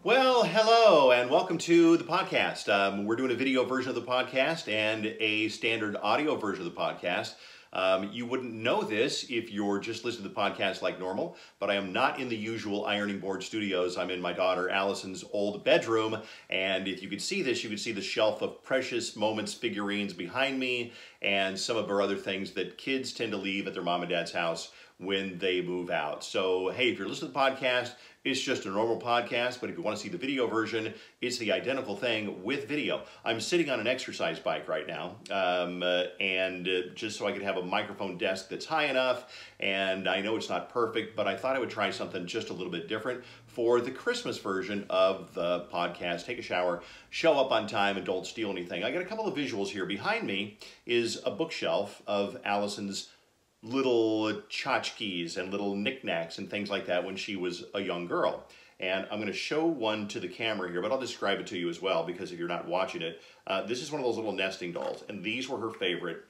Well, hello and welcome to the podcast. We're doing a video version of the podcast and a standard audio version of the podcast. You wouldn't know this if you're just listening to the podcast like normal, but I am not in the usual ironing board studios. I'm in my daughter Allison's old bedroom, and if you could see this, you could see the shelf of Precious Moments figurines behind me and some of our other things that kids tend to leave at their mom and dad's house when they move out. So, hey, if you're listening to the podcast, it's just a normal podcast, but if you want to see the video version, it's the identical thing with video. I'm sitting on an exercise bike right now, just so I could have a microphone desk that's high enough, and I know it's not perfect, but I thought I would try something just a little bit different for the Christmas version of the podcast. Take a shower, show up on time, and don't steal anything. I got a couple of visuals here. Behind me is a bookshelf of Allison's little tchotchkes and little knickknacks and things like that when she was a young girl. And I'm going to show one to the camera here, but I'll describe it to you as well, because if you're not watching it, this is one of those little nesting dolls, and these were her favorite.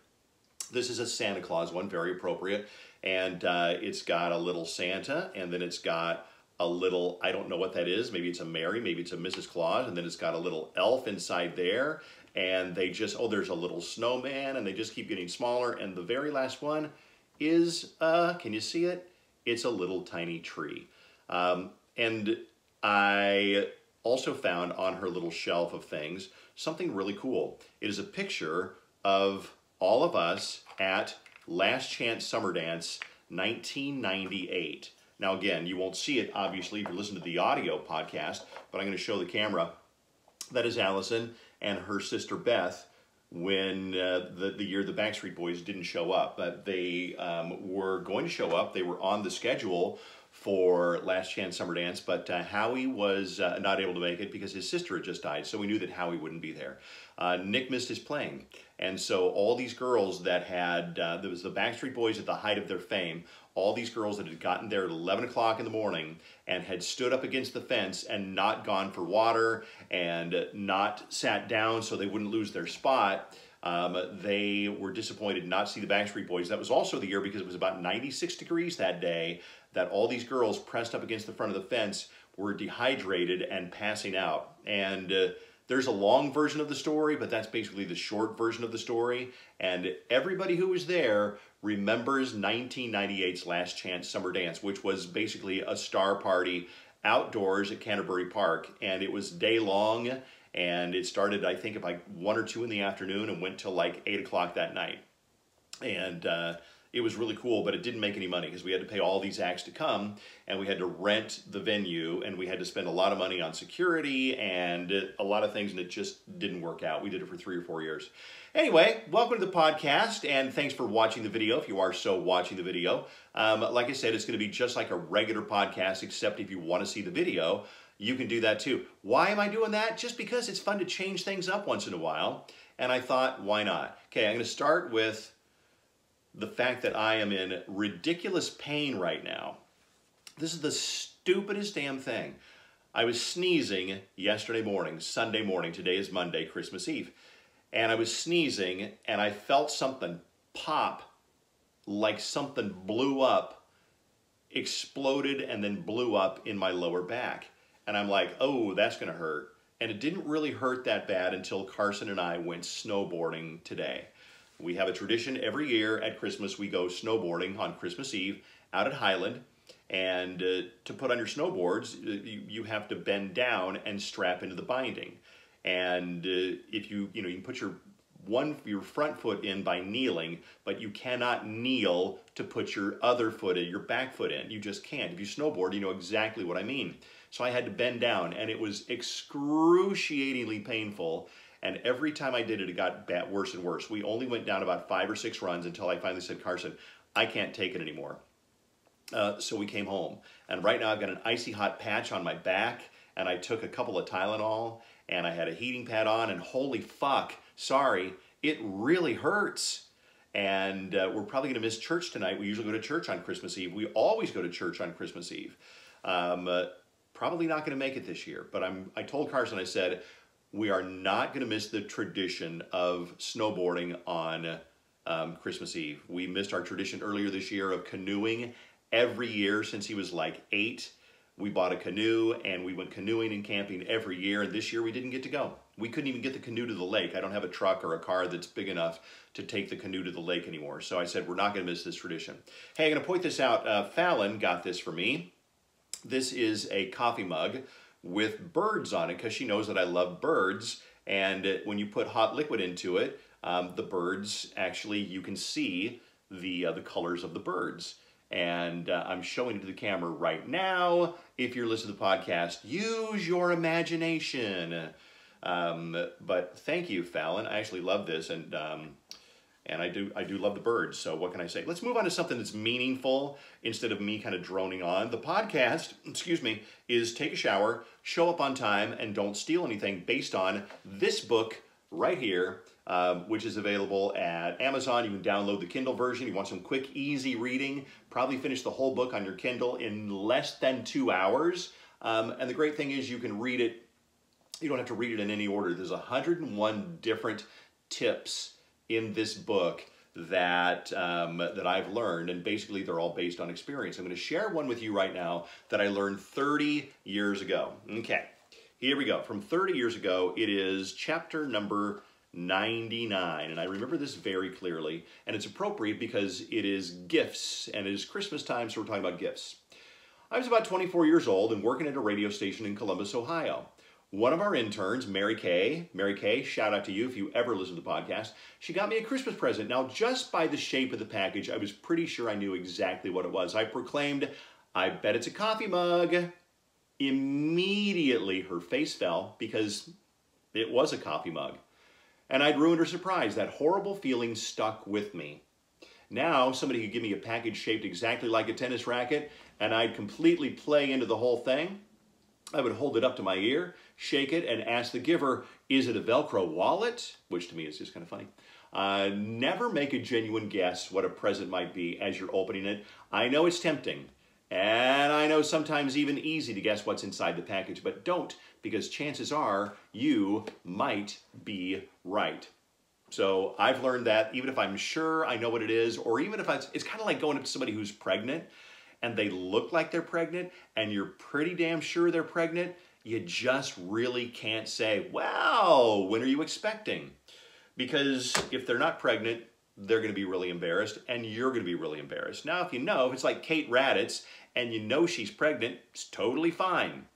This is a Santa Claus one, very appropriate, and it's got a little Santa, and then it's got a little, I don't know what that is, maybe it's a Mary, maybe it's a Mrs. Claus, and then it's got a little elf inside there, and they just, oh, there's a little snowman, and they just keep getting smaller, and the very last one is, can you see it? It's a little tiny tree. And I also found on her little shelf of things something really cool. It is a picture of all of us at Last Chance Summer Dance 1998. Now again, you won't see it obviously if you listen to the audio podcast, but I'm going to show the camera. That is Allison and her sister Beth when the year the Backstreet Boys didn't show up. But they were going to show up. They were on the schedule for Last Chance Summer Dance, but Howie was not able to make it because his sister had just died, so we knew that Howie wouldn't be there. Nick missed his plane, and so all these girls that had, there was the Backstreet Boys at the height of their fame, all these girls that had gotten there at 11 o'clock in the morning and had stood up against the fence and not gone for water and not sat down so they wouldn't lose their spot, they were disappointed not to see the Backstreet Boys. That was also the year, because it was about 96 degrees that day, that all these girls pressed up against the front of the fence were dehydrated and passing out. And there's a long version of the story, but that's basically the short version of the story. And everybody who was there remembers 1998's Last Chance Summer Dance, which was basically a star party outdoors at Canterbury Park. And it was day long, and it started, I think, at like 1 or 2 in the afternoon and went till like 8 o'clock that night. And it was really cool, but it didn't make any money because we had to pay all these acts to come, and we had to rent the venue, and we had to spend a lot of money on security and a lot of things, and it just didn't work out. We did it for 3 or 4 years. Anyway, welcome to the podcast, and thanks for watching the video, if you are so watching the video. Like I said, it's going to be just like a regular podcast, except if you want to see the video, you can do that too. Why am I doing that? Just because it's fun to change things up once in a while, and I thought, why not? Okay, I'm going to start with the fact that I am in ridiculous pain right now. This is the stupidest damn thing. I was sneezing yesterday morning, Sunday morning. Today is Monday, Christmas Eve. And I was sneezing, and I felt something pop, like something blew up, exploded, and then blew up in my lower back. And I'm like, oh, that's going to hurt. And it didn't really hurt that bad until Carson and I went snowboarding today. We have a tradition every year at Christmas. We go snowboarding on Christmas Eve out at Highland. And to put on your snowboards, you have to bend down and strap into the binding. And if you can put your front foot in by kneeling, but you cannot kneel to put your other foot in, your back foot in. You just can't. If you snowboard, you know exactly what I mean. So I had to bend down, and it was excruciatingly painful. And every time I did it, it got worse and worse. We only went down about 5 or 6 runs until I finally said, Carson, I can't take it anymore. So we came home. And right now I've got an icy hot patch on my back, and I took a couple of Tylenol, and I had a heating pad on, and holy fuck, sorry, it really hurts. And we're probably going to miss church tonight. We usually go to church on Christmas Eve. We always go to church on Christmas Eve. Probably not going to make it this year. But I told Carson, I said, we are not going to miss the tradition of snowboarding on Christmas Eve. We missed our tradition earlier this year of canoeing every year since he was like 8. we bought a canoe and we went canoeing and camping every year. And this year we didn't get to go. We couldn't even get the canoe to the lake. I don't have a truck or a car that's big enough to take the canoe to the lake anymore. So I said, we're not going to miss this tradition. Hey, I'm going to point this out. Fallon got this for me. This is a coffee mug with birds on it because she knows that I love birds. And when you put hot liquid into it, the birds actually, you can see the colors of the birds. And I'm showing it to the camera right now. If you're listening to the podcast, use your imagination. But thank you, Fallon. I actually love this, and I do love the birds. So what can I say? Let's move on to something that's meaningful instead of me kind of droning on. The podcast, excuse me, is Take a Shower, Show Up on Time, and Don't Steal Anything, based on this book right here, which is available at Amazon. You can download the Kindle version. You want some quick, easy reading, probably finish the whole book on your Kindle in less than 2 hours. And the great thing is you can read it. You don't have to read it in any order. There's 101 different tips in this book that I've learned, and basically they're all based on experience. I'm going to share one with you right now that I learned 30 years ago. Okay, here we go. From 30 years ago, it is chapter number 99, and I remember this very clearly, and it's appropriate because it is gifts, and it is Christmas time, so we're talking about gifts. I was about 24 years old and working at a radio station in Columbus, Ohio. One of our interns, Mary Kay, shout out to you if you ever listen to the podcast, she got me a Christmas present. Now, just by the shape of the package, I was pretty sure I knew exactly what it was. I proclaimed, I bet it's a coffee mug. Immediately, her face fell because it was a coffee mug. And I'd ruined her surprise. That horrible feeling stuck with me. Now, somebody could give me a package shaped exactly like a tennis racket, and I'd completely play into the whole thing. I would hold it up to my ear, shake it, and ask the giver, is it a Velcro wallet? Which to me is just kind of funny. Never make a genuine guess what a present might be as you're opening it. I know it's tempting, and I know sometimes even easy to guess what's inside the package, but don't, because chances are you might be right. So I've learned that even if I'm sure I know what it is, or even if it's kind of like going up to somebody who's pregnant and they look like they're pregnant and you're pretty damn sure they're pregnant, you just really can't say, wow, when are you expecting? Because if they're not pregnant, they're going to be really embarrassed and you're going to be really embarrassed. Now, if you know, if it's like Kate Raditz and you know she's pregnant, it's totally fine.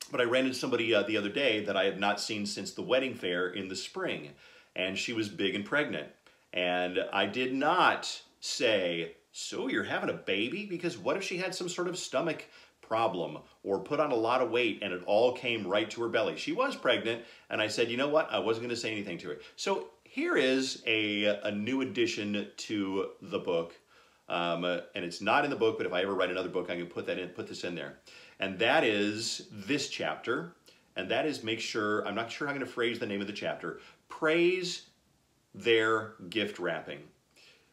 But I ran into somebody the other day that I had not seen since the wedding fair in the spring, and she was big and pregnant. And I did not say, so you're having a baby? Because what if she had some sort of stomach problem or put on a lot of weight and it all came right to her belly? She was pregnant, and I said, you know what? I wasn't going to say anything to her. So here is a new addition to the book. And it's not in the book, but if I ever write another book, I can put this in there. And that is this chapter, and that is make sure, I'm not sure how I'm going to phrase the name of the chapter, praise their gift wrapping.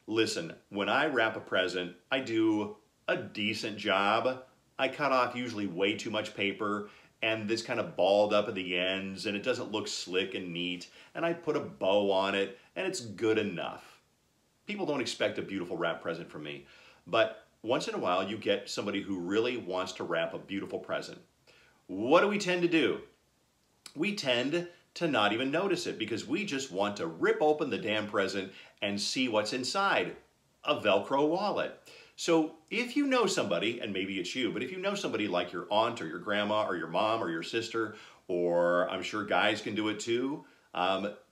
Listen, when I wrap a present, I do a decent job. I cut off usually way too much paper, and this kind of balled up at the ends, and it doesn't look slick and neat, and I put a bow on it, and it's good enough. People don't expect a beautiful wrap present from me, but once in a while, you get somebody who really wants to wrap a beautiful present. What do we tend to do? We tend to not even notice it because we just want to rip open the damn present and see what's inside, a Velcro wallet. So if you know somebody, and maybe it's you, but if you know somebody like your aunt or your grandma or your mom or your sister, or I'm sure guys can do it too,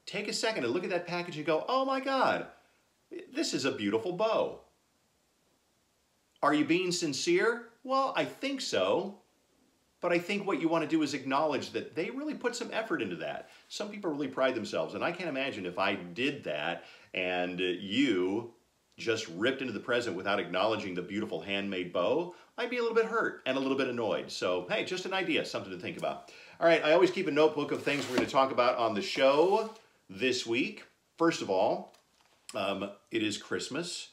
take a second and look at that package and go, oh my God, this is a beautiful bow. Are you being sincere? Well, I think so. But I think what you want to do is acknowledge that they really put some effort into that. Some people really pride themselves. And I can't imagine if I did that and you just ripped into the present without acknowledging the beautiful handmade bow, I'd be a little bit hurt and a little bit annoyed. So, hey, just an idea, something to think about. All right, I always keep a notebook of things we're going to talk about on the show this week. First of all, it is Christmas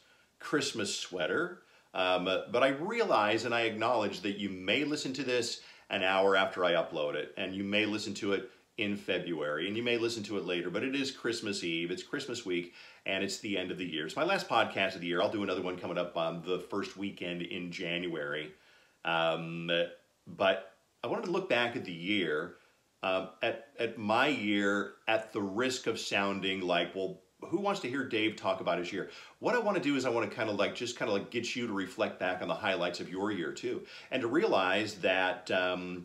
sweater. But I realize and I acknowledge that you may listen to this an hour after I upload it, and you may listen to it in February, and you may listen to it later, but it is Christmas Eve, it's Christmas week, and it's the end of the year. It's my last podcast of the year. I'll do another one coming up on the first weekend in January. But I wanted to look back at the year, at my year, at the risk of sounding like, well, who wants to hear Dave talk about his year? What I want to do is I want to kind of like get you to reflect back on the highlights of your year too, and to realize that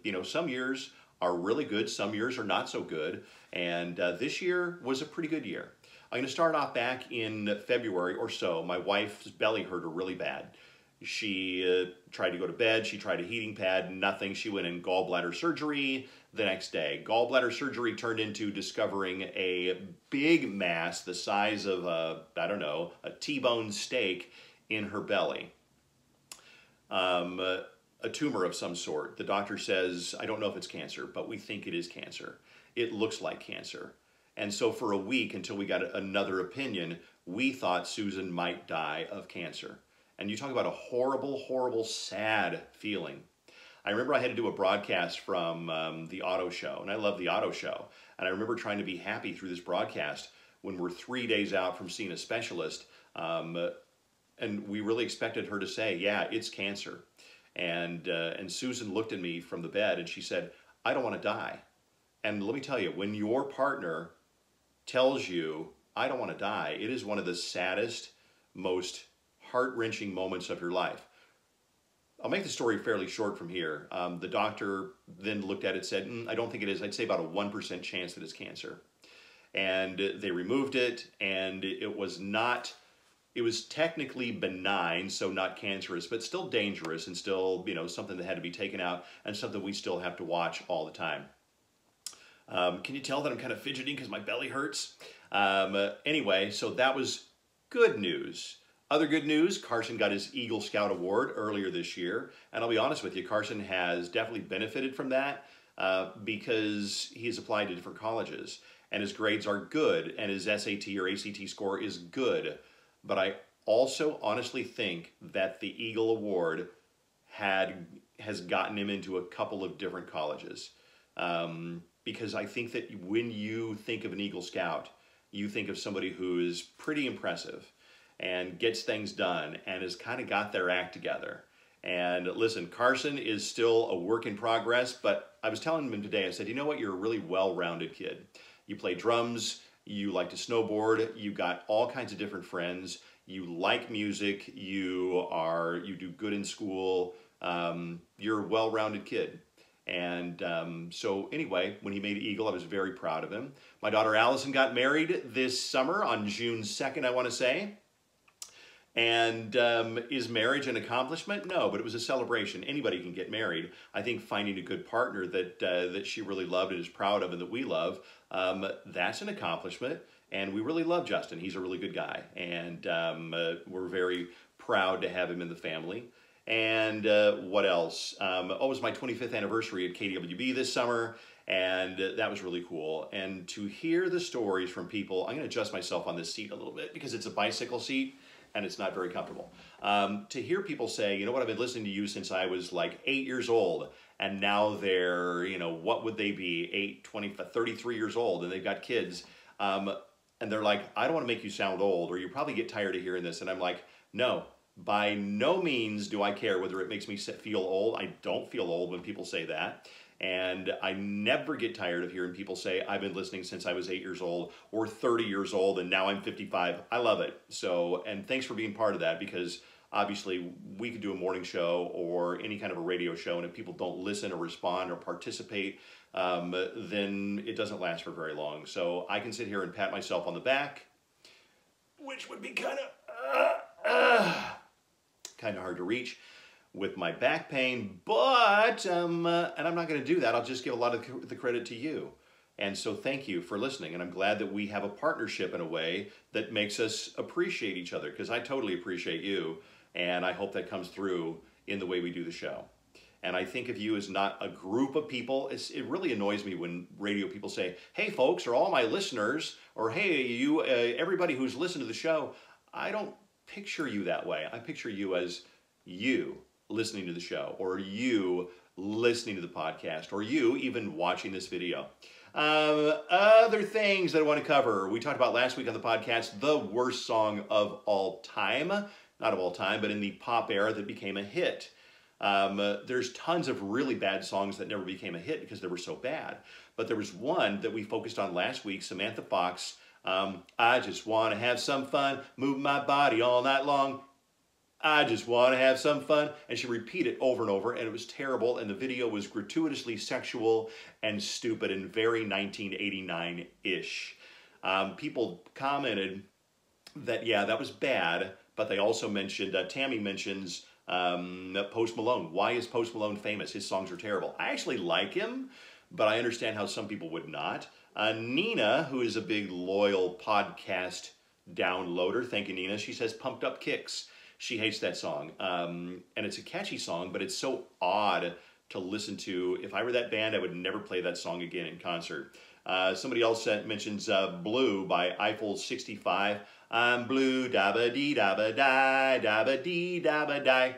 you know, some years are really good, some years are not so good, and this year was a pretty good year. I'm going to start off back in February or so. My wife's belly hurt her really bad. She tried to go to bed, she tried a heating pad, nothing. She went in gallbladder surgery the next day. Gallbladder surgery turned into discovering a big mass the size of I don't know, a T-bone steak in her belly. A tumor of some sort. The doctor says, I don't know if it's cancer, but we think it is cancer. It looks like cancer. And so for a week, until we got another opinion, we thought Susan might die of cancer. And you talk about a horrible, horrible, sad feeling. I remember I had to do a broadcast from the auto show, and I love the auto show. And I remember trying to be happy through this broadcast when we're 3 days out from seeing a specialist, and we really expected her to say, yeah, it's cancer. And Susan looked at me from the bed and she said, I don't want to die. And let me tell you, when your partner tells you, I don't want to die, it is one of the saddest, most heart-wrenching moments of your life. I'll make the story fairly short from here. The doctor then looked at it and said, I don't think it is. I'd say about a 1% chance that it's cancer. And they removed it, and it was technically benign, so not cancerous, but still dangerous and still, you know, something that had to be taken out and something we still have to watch all the time. Can you tell that I'm kind of fidgeting because my belly hurts? Anyway, so that was good news. Other good news, Carson got his Eagle Scout Award earlier this year. And I'll be honest with you, Carson has definitely benefited from that because he's applied to different colleges. And his grades are good, and his SAT or ACT score is good. But I also honestly think that the Eagle Award has gotten him into a couple of different colleges. Because I think that when you think of an Eagle Scout, you think of somebody who is pretty impressive and gets things done and has kind of got their act together. And listen, Carson is still a work in progress, but I was telling him today, I said, you know what, you're a really well-rounded kid. You play drums, you like to snowboard, you got all kinds of different friends, you like music, you do good in school, you're a well-rounded kid. And so anyway, when he made Eagle, I was very proud of him. My daughter Allison got married this summer on June 2nd, I want to say. And is marriage an accomplishment? No, but it was a celebration. Anybody can get married. I think finding a good partner that she really loved and is proud of and that we love, that's an accomplishment. And we really love Justin. He's a really good guy. And we're very proud to have him in the family. And what else? It was my 25th anniversary at KWB this summer, and that was really cool. And to hear the stories from people, I'm going to adjust myself on this seat a little bit because it's a bicycle seat and it's not very comfortable. To hear people say, you know what, I've been listening to you since I was like 8 years old, and now they're, you know, what would they be, 8, 20, 33 years old, and they've got kids, and they're like, I don't want to make you sound old, or you probably get tired of hearing this, and I'm like, no. By no means do I care whether it makes me feel old. I don't feel old when people say that. And I never get tired of hearing people say, I've been listening since I was 8 years old or 30 years old and now I'm 55. I love it. So, and thanks for being part of that, because obviously we could do a morning show or any kind of a radio show, and if people don't listen or respond or participate, then it doesn't last for very long. So I can sit here and pat myself on the back, which would be kind of hard to reach with my back pain, but, and I'm not going to do that. I'll just give a lot of the credit to you. And so thank you for listening. And I'm glad that we have a partnership in a way that makes us appreciate each other, because I totally appreciate you. And I hope that comes through in the way we do the show. And I think of you as not a group of people. It really annoys me when radio people say, hey folks, or all my listeners, or hey, you, everybody who's listened to the show. I don't picture you that way. I picture you as you listening to the show, or you listening to the podcast, or you even watching this video. Other things that I want to cover. We talked about last week on the podcast, the worst song of all time. Not of all time, but in the pop era that became a hit. There's tons of really bad songs that never became a hit because they were so bad. But there was one that we focused on last week, Samantha Fox. I just want to have some fun, move my body all night long. I just want to have some fun. And she repeated it over and over, and it was terrible. And the video was gratuitously sexual and stupid and very 1989-ish. People commented that, yeah, that was bad, but they also mentioned, Tammy mentions Post Malone. Why is Post Malone famous? His songs are terrible. I actually like him, but I understand how some people would not. Nina, who is a big loyal podcast downloader, thank you, Nina, she says Pumped Up Kicks. She hates that song. And it's a catchy song, but it's so odd to listen to. If I were that band, I would never play that song again in concert. Somebody else mentions Blue by Eiffel 65. I'm blue, dabba-dee-dabba-die, dabba-dee-dabba-die.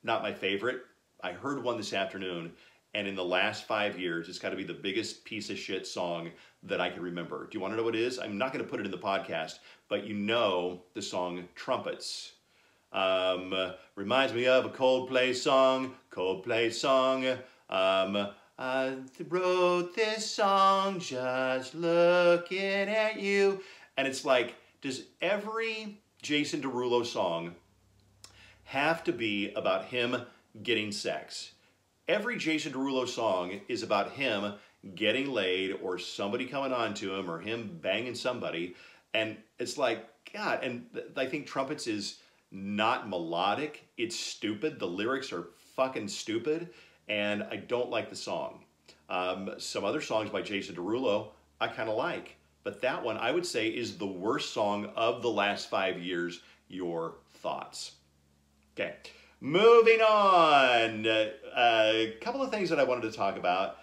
Not my favorite. I heard one this afternoon, and in the last 5 years, it's got to be the biggest piece of shit song that I can remember. Do you want to know what it is? I'm not going to put it in the podcast, but you know the song Trumpets. Reminds me of a Coldplay song. I wrote this song just looking at you. And it's like, does every Jason Derulo song have to be about him getting sex? Every Jason Derulo song is about him getting laid or somebody coming on to him or him banging somebody. And it's like, God, and I think Trumpets is not melodic. It's stupid. The lyrics are fucking stupid. And I don't like the song. Some other songs by Jason Derulo I kind of like. But that one, I would say, is the worst song of the last 5 years. Your thoughts? Okay, moving on. A couple of things that I wanted to talk about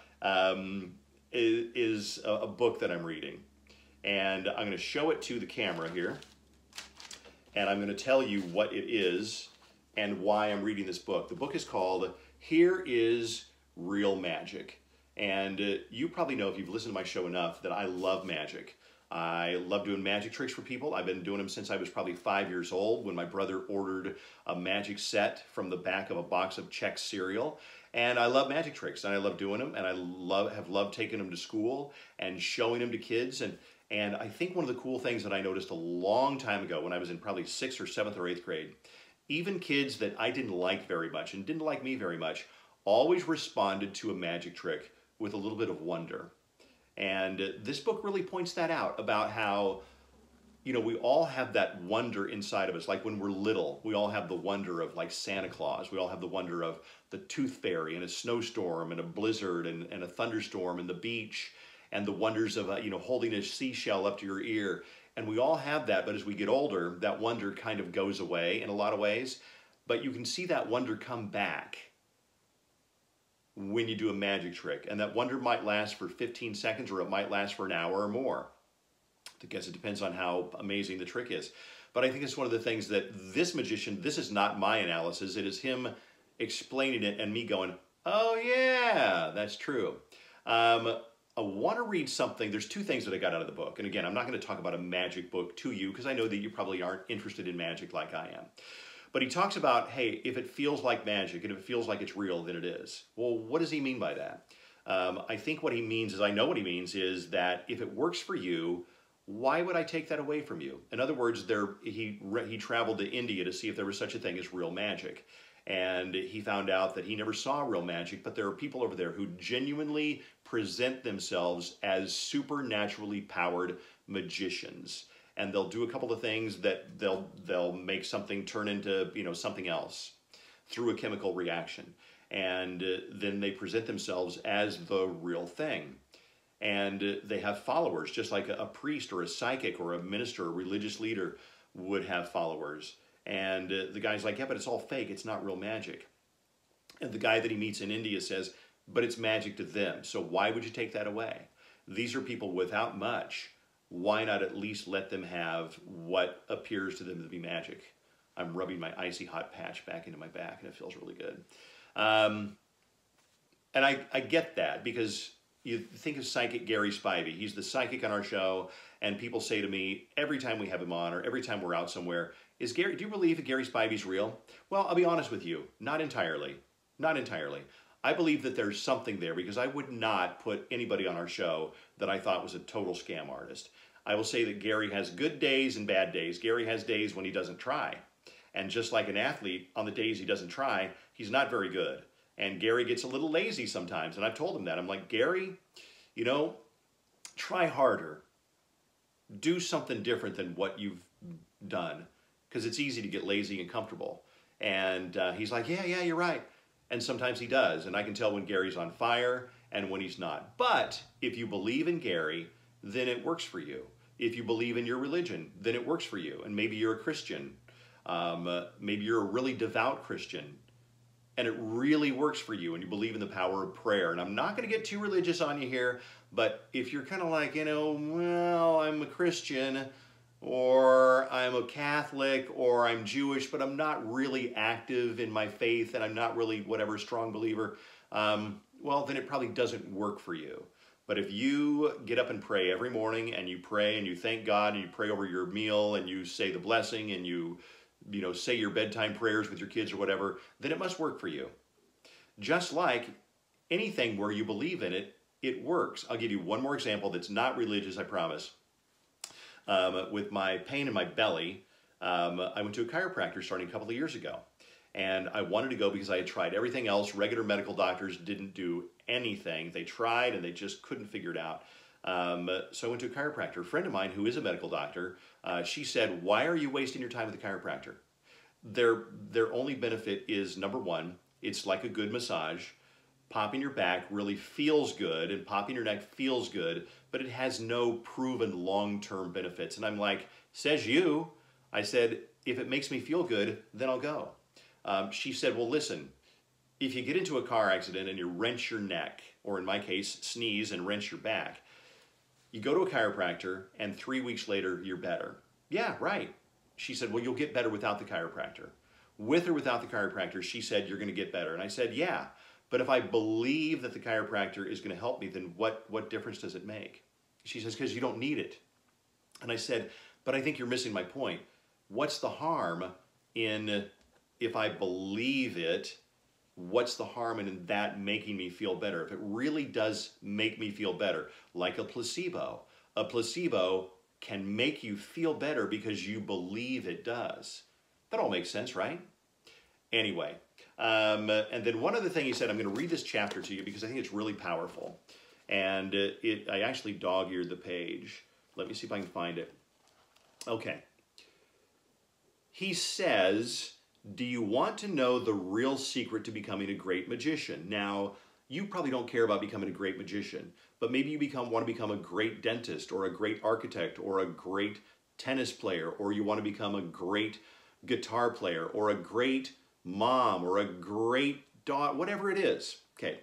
is a book that I'm reading. And I'm going to show it to the camera here. And I'm going to tell you what it is and why I'm reading this book. The book is called Here is Real Magic. And you probably know, if you've listened to my show enough, that I love magic. I love doing magic tricks for people. I've been doing them since I was probably 5 years old, when my brother ordered a magic set from the back of a box of Chex cereal. And I love magic tricks, and I love doing them, and I have loved taking them to school and showing them to kids. And I think one of the cool things that I noticed a long time ago, when I was in probably 6th or 7th or 8th grade, even kids that I didn't like very much and didn't like me very much, always responded to a magic trick with a little bit of wonder. And this book really points that out, about how, you know, we all have that wonder inside of us. Like when we're little, we all have the wonder of, like, Santa Claus. We all have the wonder of the tooth fairy and a snowstorm and a blizzard and a thunderstorm and the beach, and the wonders of, you know, holding a seashell up to your ear. And we all have that, but as we get older, that wonder kind of goes away in a lot of ways. But you can see that wonder come back when you do a magic trick. And that wonder might last for 15 seconds, or it might last for an hour or more. I guess it depends on how amazing the trick is. But I think it's one of the things that this magician, this is not my analysis, it is him explaining it and me going, oh yeah, that's true. I want to read something. There's two things that I got out of the book. And again, I'm not going to talk about a magic book to you, because I know that you probably aren't interested in magic like I am. But he talks about, hey, if it feels like magic and if it feels like it's real, then it is. Well, what does he mean by that? I think what he means is, I know what he means is that if it works for you, why would I take that away from you? In other words, he traveled to India to see if there was such a thing as real magic. And he found out that he never saw real magic, but there are people over there who genuinely present themselves as supernaturally powered magicians. And they'll do a couple of things that they'll make something turn into, you know, something else through a chemical reaction. And then they present themselves as the real thing. And they have followers, just like a priest or a psychic or a minister, a religious leader would have followers. And the guy's like, yeah, but it's all fake. It's not real magic. And the guy that he meets in India says, but it's magic to them. So why would you take that away? These are people without much. Why not at least let them have what appears to them to be magic? I'm rubbing my icy hot patch back into my back, and it feels really good. And I get that, because you think of psychic Gary Spivey. He's the psychic on our show, and people say to me every time we have him on or every time we're out somewhere, Do you believe that Gary Spivey's real? Well, I'll be honest with you, not entirely. Not entirely. I believe that there's something there because I would not put anybody on our show that I thought was a total scam artist. I will say that Gary has good days and bad days. Gary has days when he doesn't try. And just like an athlete, on the days he doesn't try, he's not very good. And Gary gets a little lazy sometimes. And I've told him that. I'm like, Gary, you know, try harder. Do something different than what you've done. Because it's easy to get lazy and comfortable. And he's like, yeah, you're right. And sometimes he does. And I can tell when Gary's on fire and when he's not. But if you believe in Gary, then it works for you. If you believe in your religion, then it works for you. And maybe you're a Christian. Maybe you're a really devout Christian. And it really works for you and you believe in the power of prayer. And I'm not going to get too religious on you here, but if you're kind of like, you know, well, I'm a Christian, or I'm a Catholic, or I'm Jewish, but I'm not really active in my faith, and I'm not really whatever strong believer, well, then it probably doesn't work for you. But if you get up and pray every morning, and you pray, and you thank God, and you pray over your meal, and you say the blessing, and you know, say your bedtime prayers with your kids or whatever, then it must work for you. Just like anything where you believe in it, it works. I'll give you one more example that's not religious, I promise. With my pain in my belly, I went to a chiropractor starting a couple of years ago. And I wanted to go because I had tried everything else. Regular medical doctors didn't do anything. They tried and they just couldn't figure it out. So I went to a chiropractor. A friend of mine who is a medical doctor, she said, why are you wasting your time with a chiropractor? Their only benefit is, number one, it's like a good massage. Popping your back really feels good and popping your neck feels good, but it has no proven long-term benefits. And I'm like, says you. I said, if it makes me feel good, then I'll go. She said, well, listen, if you get into a car accident and you wrench your neck, or in my case, sneeze and wrench your back, you go to a chiropractor and 3 weeks later, you're better. Yeah, right. She said, well, you'll get better without the chiropractor. With or without the chiropractor, she said, you're going to get better. And I said, yeah, but if I believe that the chiropractor is going to help me, then what difference does it make? She says, because you don't need it. And I said, but I think you're missing my point. What's the harm in, if I believe it, what's the harm in that making me feel better? If it really does make me feel better, like a placebo can make you feel better because you believe it does. That all makes sense, right? Anyway, and then one other thing he said, I'm going to read this chapter to you because I think it's really powerful. And I actually dog-eared the page. Let me see if I can find it. Okay. He says, do you want to know the real secret to becoming a great magician? Now, you probably don't care about becoming a great magician, but maybe you want to become a great dentist or a great architect or a great tennis player, or you want to become a great guitar player or a great mom or a great daughter, whatever it is. Okay,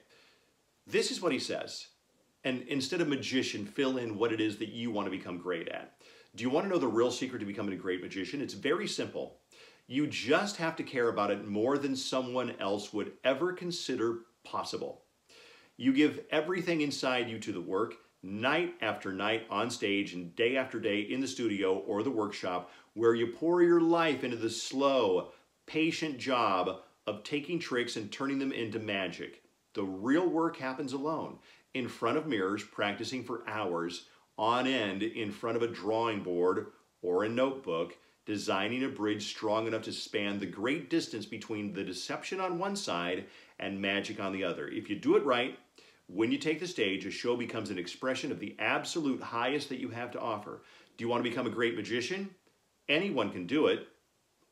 this is what he says. And instead of magician, fill in what it is that you want to become great at. Do you want to know the real secret to becoming a great magician? It's very simple. You just have to care about it more than someone else would ever consider possible. You give everything inside you to the work, night after night on stage and day after day in the studio or the workshop, where you pour your life into the slow, patient job of taking tricks and turning them into magic. The real work happens alone, in front of mirrors, practicing for hours on end in front of a drawing board or a notebook, designing a bridge strong enough to span the great distance between the deception on one side and magic on the other. If you do it right, when you take the stage, a show becomes an expression of the absolute highest that you have to offer. Do you want to become a great magician? Anyone can do it.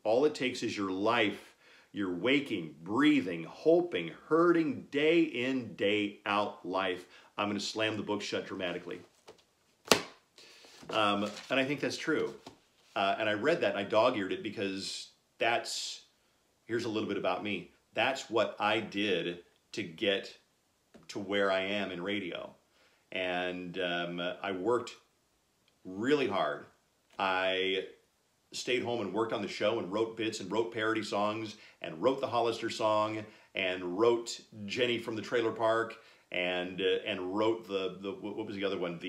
All it takes is your life, your waking, breathing, hoping, hurting, day in, day out life. I'm going to slam the book shut dramatically. And I think that's true. And I read that and I dog-eared it because here's a little bit about me. That's what I did to get to where I am in radio. And I worked really hard. I stayed home and worked on the show and wrote bits and wrote parody songs and wrote the Hollister song and wrote Jenny from the Trailer Park and wrote what was the other one?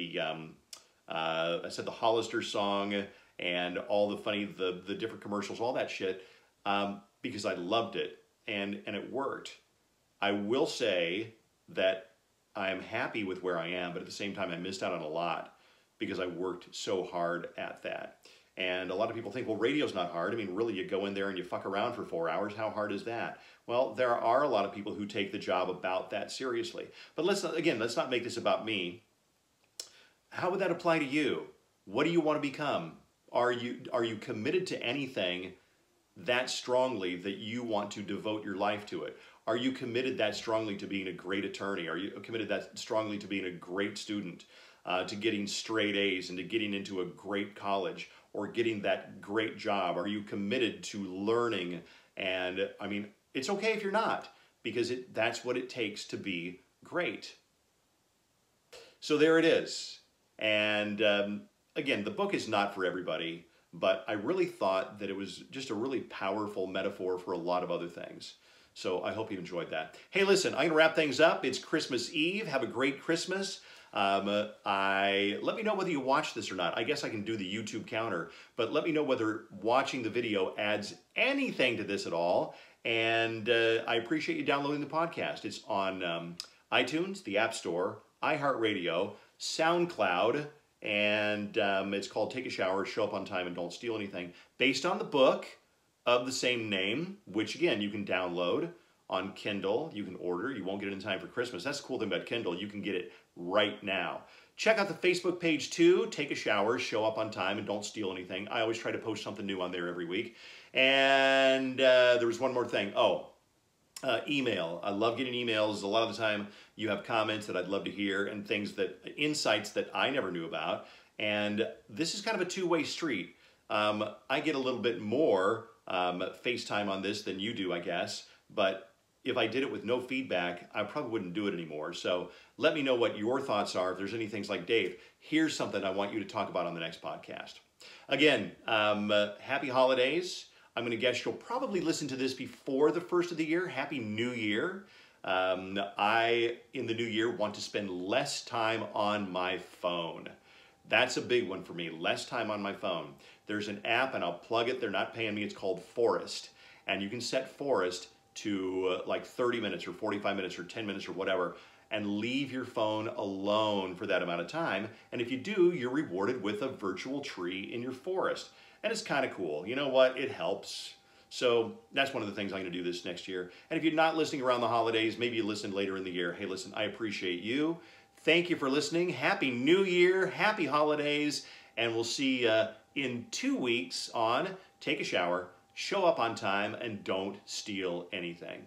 I said the Hollister song and all the funny, the different commercials, all that shit, because I loved it and it worked. I will say that I am happy with where I am, but at the same time I missed out on a lot because I worked so hard at that. And a lot of people think, well, radio's not hard. I mean, really, you go in there and you fuck around for 4 hours. How hard is that? Well, there are a lot of people who take the job about that seriously. But let's not make this about me. How would that apply to you? What do you want to become? Are you committed to anything that strongly that you want to devote your life to it? Are you committed that strongly to being a great attorney? Are you committed that strongly to being a great student, to getting straight A's and to getting into a great college or getting that great job? Are you committed to learning? And I mean, it's okay if you're not, because that's what it takes to be great. So there it is. And again, the book is not for everybody, but I really thought that it was just a really powerful metaphor for a lot of other things. So I hope you enjoyed that. Hey, listen, I'm going to wrap things up. It's Christmas Eve. Have a great Christmas. Let me know whether you watch this or not. I guess I can do the YouTube counter, but let me know whether watching the video adds anything to this at all. And I appreciate you downloading the podcast. It's on iTunes, the App Store, iHeartRadio, SoundCloud, and it's called Take a Shower, Show Up on Time, and Don't Steal Anything, based on the book of the same name, which again, you can download on Kindle. You can order. You won't get it in time for Christmas. That's the cool thing about Kindle. You can get it right now. Check out the Facebook page too. Take a Shower, Show Up on Time, and Don't Steal Anything. I always try to post something new on there every week. And there was one more thing. Email. I love getting emails. A lot of the time you have comments that I'd love to hear and insights that I never knew about. And this is kind of a two-way street. I get a little bit more FaceTime on this than you do, I guess. But if I did it with no feedback, I probably wouldn't do it anymore. So let me know what your thoughts are. If there's any things like, Dave, here's something I want you to talk about on the next podcast. Again, happy holidays. I'm going to guess you'll probably listen to this before the first of the year. Happy New Year. I, in the new year, want to spend less time on my phone. That's a big one for me, less time on my phone. There's an app, and I'll plug it. They're not paying me. It's called Forest. And you can set Forest to like 30 minutes or 45 minutes or 10 minutes or whatever, and leave your phone alone for that amount of time. And if you do, you're rewarded with a virtual tree in your forest. And it's kind of cool. You know what? It helps. So that's one of the things I'm going to do this next year. And if you're not listening around the holidays, maybe you listen later in the year. Hey, listen, I appreciate you. Thank you for listening. Happy New Year. Happy holidays. And we'll see you in 2 weeks on Take a Shower, Show Up on Time, and Don't Steal Anything.